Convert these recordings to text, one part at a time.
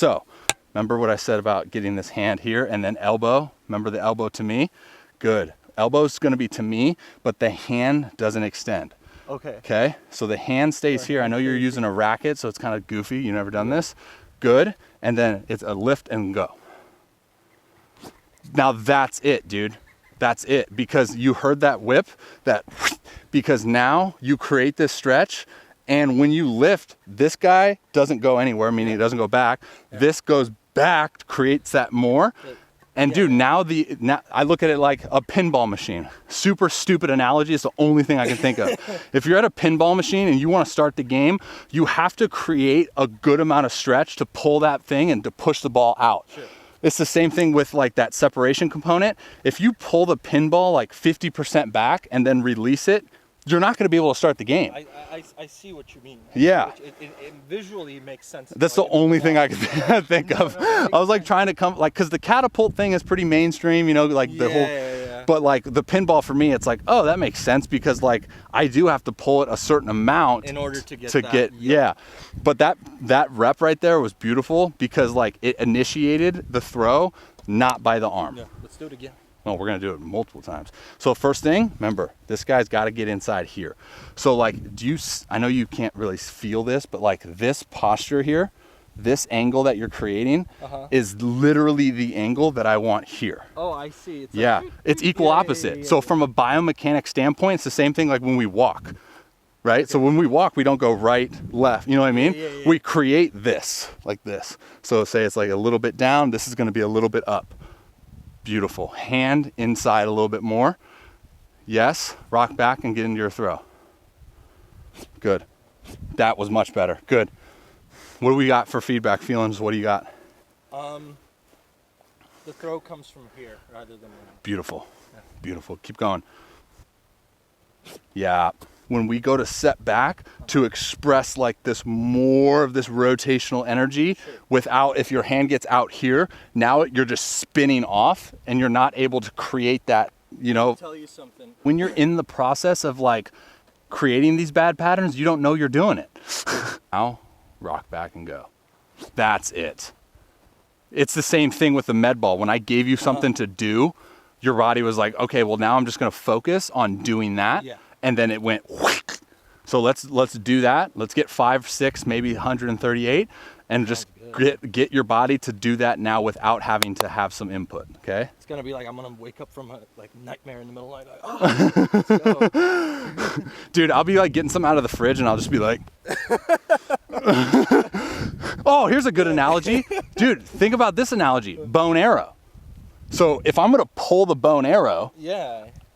So remember what I said about getting this hand here and then elbow? Remember the elbow to me? Good. Elbow's gonna be to me, but the hand doesn't extend. Okay. Okay, so the hand stays here. I know you're using a racket, so it's kind of goofy. You've never done this. Good. And then it's a lift and go. Now that's it, dude. That's it. Because you heard that whip, because now you create this stretch, and when you lift, this guy doesn't go anywhere, meaning it doesn't go back. This goes back, creates that more. And dude, now I look at it like a pinball machine. Super stupid analogy. It's the only thing I can think of. If you're at a pinball machine and you want to start the game, you have to create a good amount of stretch to pull that thing and to push the ball out. Sure. It's the same thing with like that separation component. If you pull the pinball like 50% back and then release it, you're not going to be able to start the game. I see what you mean. Yeah. It visually makes sense. That's the only thing I could think of. I was like trying to come, like, because the catapult thing is pretty mainstream, you know, like the whole, but like the pinball for me, it's like, oh, that makes sense because like I do have to pull it a certain amount in order to get yeah. But that rep right there was beautiful because like it initiated the throw, not by the arm. Yeah, let's do it again. Oh, we're gonna do it multiple times. So first thing, remember, this guy's gotta get inside here. So like, I know you can't really feel this, but like this posture here, this angle that you're creating is literally the angle that I want here. Oh, I see. It's it's equal opposite. Yeah. So from a biomechanic standpoint, it's the same thing like when we walk, right? Okay. So when we walk, we don't go right, left, you know what I mean? Yeah. We create this, like this. So say it's like a little bit down, this is gonna be a little bit up. Beautiful. Hand inside a little bit more. Yes. Rock back and get into your throw. Good. That was much better. Good. What do we got for feedback, feelings? What do you got? The throw comes from here rather than... Beautiful. Yeah. Beautiful. Keep going. Yeah. When we go to set back to express like this more of this rotational energy without, if your hand gets out here, now you're just spinning off and you're not able to create that, you know. I'll tell you something. When you're in the process of like creating these bad patterns, you don't know you're doing it. Now, rock back and go. That's it. It's the same thing with the med ball. When I gave you something to do, your body was like, okay, well now I'm just gonna focus on doing that. Yeah. And then it went, so let's do that. Let's get 5, 6, maybe 138 and just get your body to do that now without having to have some input, okay? It's gonna be like, I'm gonna wake up from a like nightmare in the middle of the night. Like, oh, let's go. Dude, I'll be like getting something out of the fridge and I'll just be like, oh, here's a good analogy. Dude, think about this analogy, bow and arrow. So if I'm gonna pull the bow and arrow,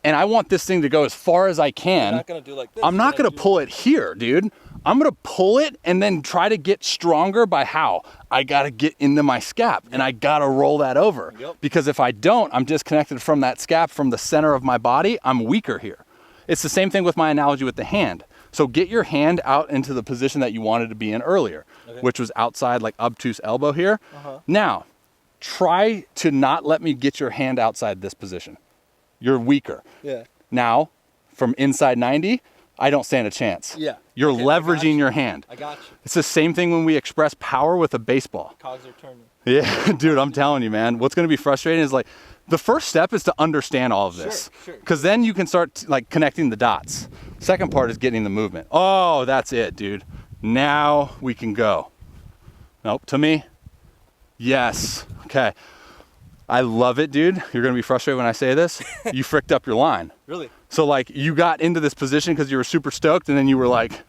and I want this thing to go as far as I can, you're not gonna do like this. I'm not gonna pull it here, dude. I'm gonna pull it and then try to get stronger by how? I gotta get into my scap and I gotta roll that over. Because if I don't, I'm disconnected from that scap, from the center of my body, I'm weaker here. It's the same thing with my analogy with the hand. So get your hand out into the position that you wanted to be in earlier, which was outside, like obtuse elbow here. Now, try to not let me get your hand outside this position. You're weaker. Yeah. Now, from inside 90, I don't stand a chance. Yeah. You're leveraging your hand. I got you. It's the same thing when we express power with a baseball. Cogs are turning. Yeah, dude, I'm telling you, man. What's going to be frustrating is like, the first step is to understand all of this. Because then you can start like connecting the dots. Second part is getting the movement. Oh, that's it, dude. Now we can go. Nope, to me. Yes. Okay. I love it, dude. You're going to be frustrated when I say this. You fricked up your line. Really? So like you got into this position because you were super stoked and then you were like,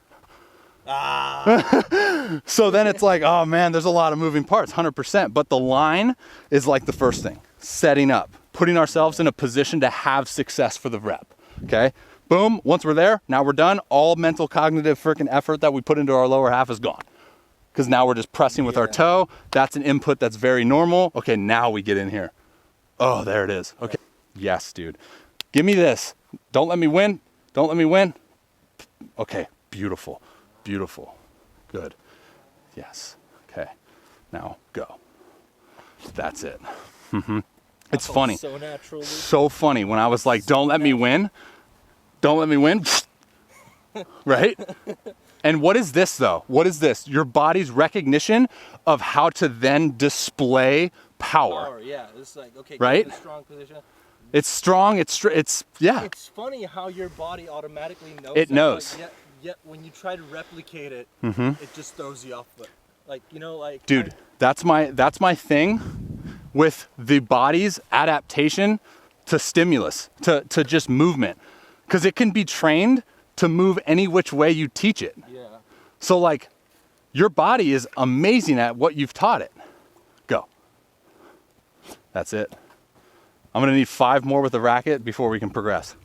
so then it's like, oh man, there's a lot of moving parts, 100%. But the line is like the first thing, setting up, putting ourselves in a position to have success for the rep. Okay. Boom. Once we're there, now we're done. All mental cognitive freaking effort that we put into our lower half is gone. Because now we're just pressing with our toe. That's an input that's very normal. Okay, now we get in here. Oh, there it is. Okay. Yes, dude. Give me this. Don't let me win. Don't let me win. Okay, beautiful. Beautiful. Good. Yes. Okay. Now go. That's it. It's funny. So natural. So funny when I was like, don't let me win. Don't let me win. Right? And what is this though? What is this? Your body's recognition of how to then display power. Yeah, it's like, okay, right? get in a strong position. It's strong, yeah. It's funny how your body automatically knows. It that, knows. But yet when you try to replicate it, it just throws you off. But like, you know, like. Dude, that's my thing with the body's adaptation to stimulus, to just movement. Because it can be trained to move any which way you teach it. Yeah. So like, your body is amazing at what you've taught it. Go. That's it. I'm gonna need 5 more with the racket before we can progress.